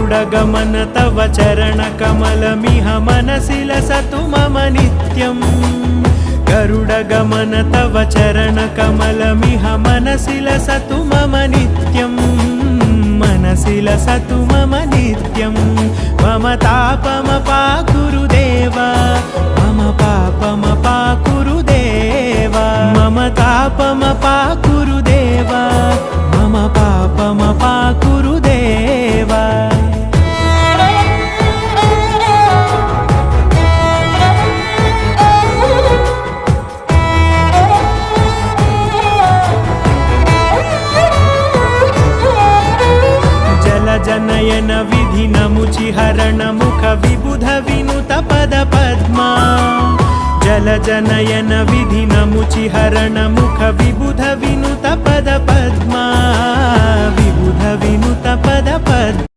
गरुडगमन तव चरणकमलमिह मनसि लसतु मम नित्यम् गरुडगमन तव चरणकमलमिह मनसि लसतु मम नित्यम् मनसि लसतु मम नित्यम् मम तापमपाकुरु देव मम पापमपाकुरु देव मम तापमपाकुरु देव मम पापमपाकुरु देव जनयन विधिनमुचिहरण मुख विबुध विनुत पद पद्मा जल जनयन विधिनमुचिहरण मुख विबुध विनुत पद पद्मा विबुध विनुत पद पद्मा।